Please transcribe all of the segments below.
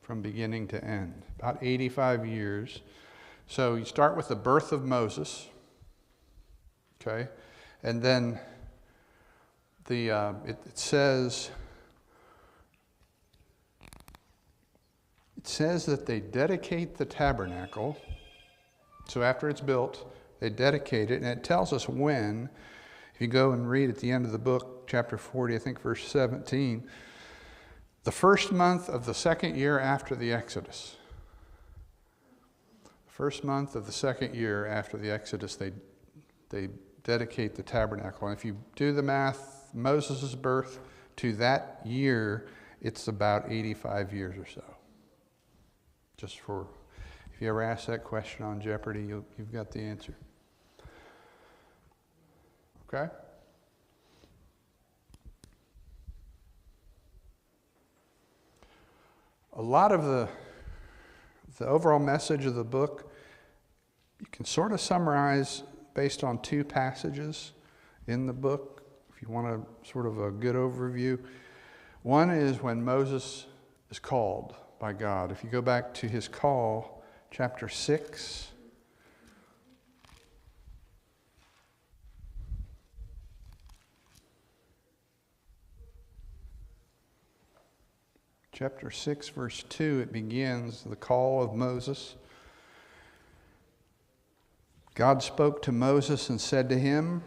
from beginning to end, about 85 years. So you start with the birth of Moses, okay, and then it says that they dedicate the tabernacle. So after it's built, they dedicate it, and it tells us when. If you go and read at the end of the book, chapter 40, I think verse 17, the first month of the second year after the Exodus. The first month of the second year after the Exodus, they dedicate the tabernacle. And if you do the math, Moses' birth to that year, it's about 85 years or so. Just for, if you ever ask that question on Jeopardy, you've got the answer. Okay? A lot of the overall message of the book, you can sort of summarize based on two passages in the book, if you want a sort of a good overview. One is when Moses is called by God. If you go back to his call, chapter 6. Chapter 6, verse 2, it begins, the call of Moses. God spoke to Moses and said to him,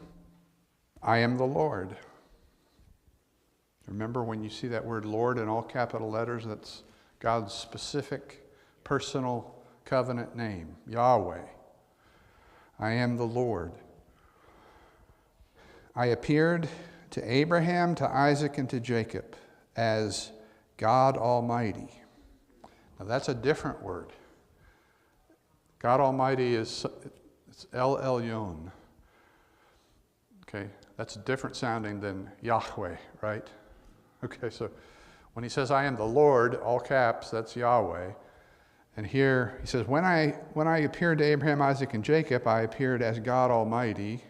I am the Lord. Remember, when you see that word Lord in all capital letters, that's God's specific personal covenant name, Yahweh. I am the Lord. I appeared to Abraham, to Isaac, and to Jacob as God Almighty. Now that's a different word. God Almighty it's El Elyon. Okay, that's different sounding than Yahweh, right? Okay, so when he says, I am the Lord, all caps, that's Yahweh. And here he says, when I appeared to Abraham, Isaac, and Jacob, I appeared as God Almighty,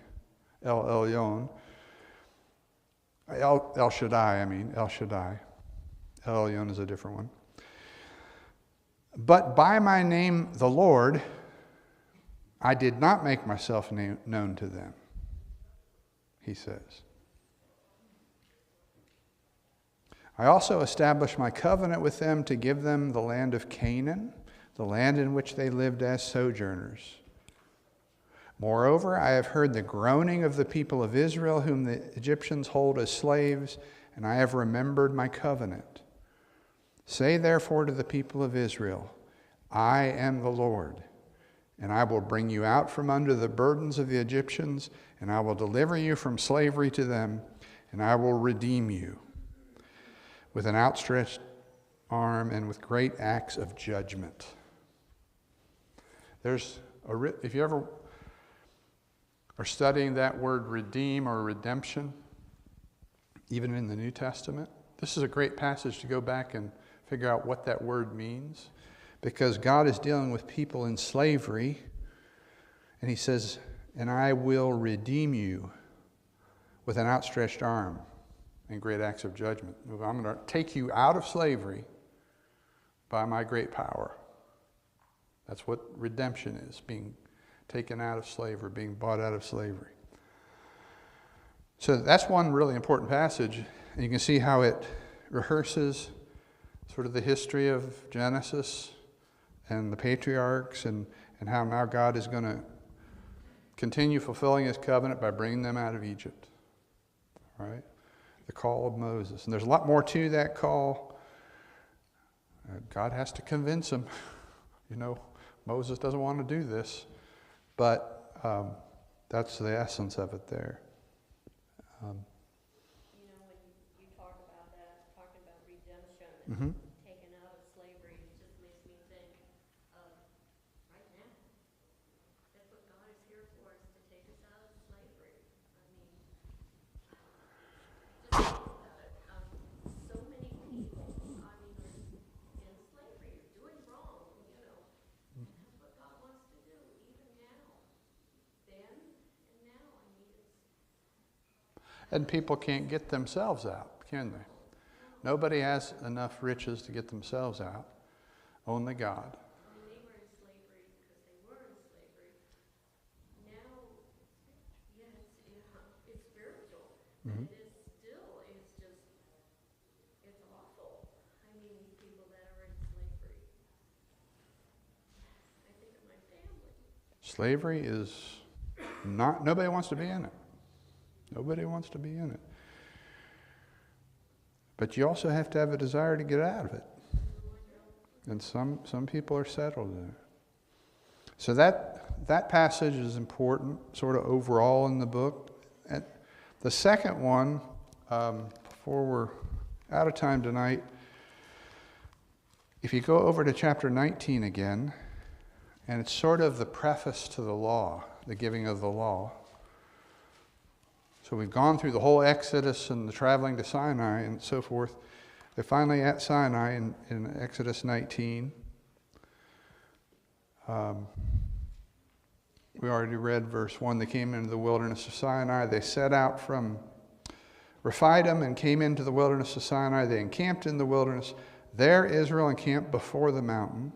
El Elyon. El Shaddai. El Elyon is a different one. But by my name, the Lord, I did not make myself known to them, he says. I also established my covenant with them to give them the land of Canaan, the land in which they lived as sojourners. Moreover, I have heard the groaning of the people of Israel, whom the Egyptians hold as slaves, and I have remembered my covenant. Say therefore to the people of Israel, I am the Lord, and I will bring you out from under the burdens of the Egyptians, and I will deliver you from slavery to them, and I will redeem you with an outstretched arm and with great acts of judgment. If you ever are studying that word redeem or redemption, even in the New Testament, this is a great passage to go back and figure out what that word means, because God is dealing with people in slavery, and he says, and I will redeem you with an outstretched arm and great acts of judgment. I'm going to take you out of slavery by my great power. That's what redemption is, being taken out of slavery, being bought out of slavery. So that's one really important passage, and you can see how it rehearses sort of the history of Genesis and the patriarchs, and how now God is going to continue fulfilling his covenant by bringing them out of Egypt. All right? The call of Moses. And there's a lot more to that call. God has to convince him. Moses doesn't want to do this. But that's the essence of it there. When you talk about that, talking about redemption and taken out of slavery, it just makes me think of right now. That's what God is here for, is to take us out of slavery. Just think about it. So many people, are in slavery, doing wrong, And that's what God wants to do, even now. Then and now, And people can't get themselves out, can they? Nobody has enough riches to get themselves out. Only God. When they were in slavery, because they were in slavery, now, yeah, it's spiritual. Mhm. But it is still, it's just, it's awful. I mean, these people that are in slavery. I think of my family. Slavery is not, nobody wants to be in it. Nobody wants to be in it. But you also have to have a desire to get out of it. And some people are settled there. So that passage is important, sort of overall in the book. And the second one, before we're out of time tonight, if you go over to chapter 19 again, and it's sort of the preface to the law, the giving of the law. So we've gone through the whole Exodus and the traveling to Sinai and so forth. They're finally at Sinai in Exodus 19. We already read verse 1. They came into the wilderness of Sinai. They set out from Rephidim and came into the wilderness of Sinai. They encamped in the wilderness. There Israel encamped before the mountain,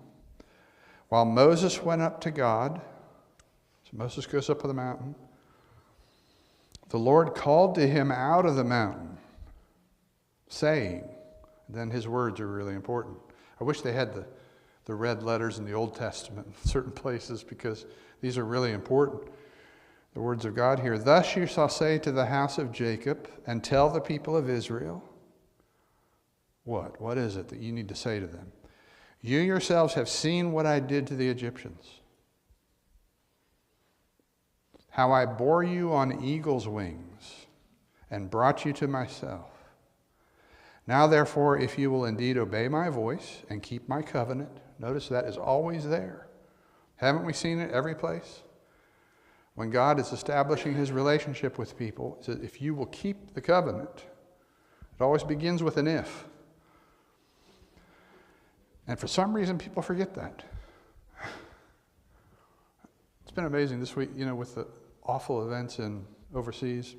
while Moses went up to God. So Moses goes up to the mountain. The Lord called to him out of the mountain, saying, then his words are really important. I wish they had the red letters in the Old Testament in certain places, because these are really important. The words of God here. Thus you shall say to the house of Jacob, and tell the people of Israel. What? What is it that you need to say to them? You yourselves have seen what I did to the Egyptians, how I bore you on eagle's wings and brought you to myself. Now, therefore, if you will indeed obey my voice and keep my covenant, notice that is always there. Haven't we seen it every place? When God is establishing his relationship with people, he says, if you will keep the covenant, it always begins with an if. And for some reason, people forget that. It's been amazing this week, with the awful events in overseas.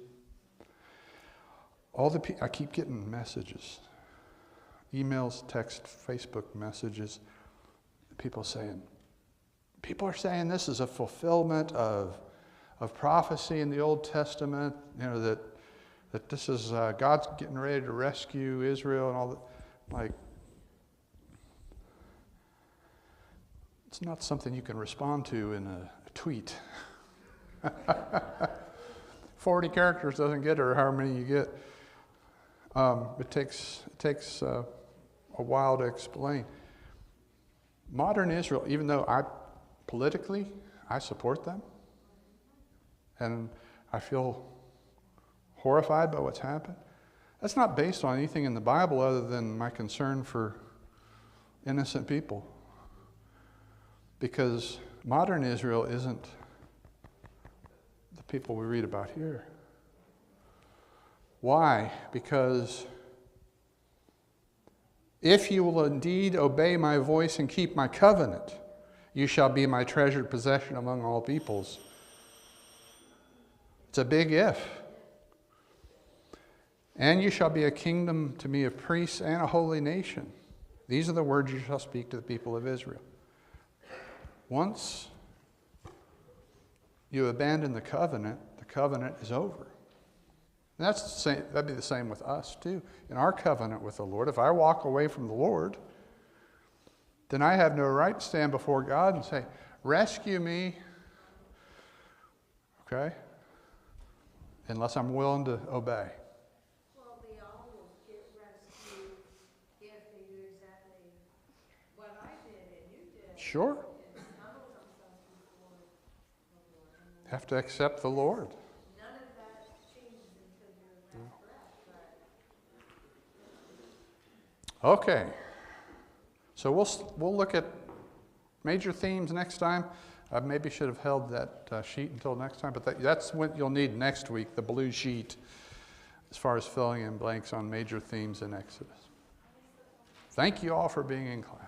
I keep getting messages, emails, text, Facebook messages, people are saying this is a fulfillment of prophecy in the Old Testament, that this is God's getting ready to rescue Israel and all that. Like, it's not something you can respond to in a tweet. 40 characters doesn't get it, or however many you get. It takes a while to explain. Modern Israel, even though politically I support them, and I feel horrified by what's happened, that's not based on anything in the Bible other than my concern for innocent people. Because modern Israel isn't the people we read about here. Why? Because if you will indeed obey my voice and keep my covenant, you shall be my treasured possession among all peoples. It's a big if. And you shall be a kingdom to me of priests and a holy nation. These are the words you shall speak to the people of Israel. Once you abandon the covenant is over. And that's the same, that'd be the same with us too. In our covenant with the Lord, if I walk away from the Lord, then I have no right to stand before God and say, rescue me, okay? Unless I'm willing to obey. Well, they almost get rescued if they do exactly what I did and you did. Sure. And none of them comes before the Lord. Have to accept the Lord. None of that changes until you're in that breath, but Okay. So we'll look at major themes next time. I maybe should have held that sheet until next time, but that's what you'll need next week, the blue sheet, as far as filling in blanks on major themes in Exodus. Thank you all for being in class.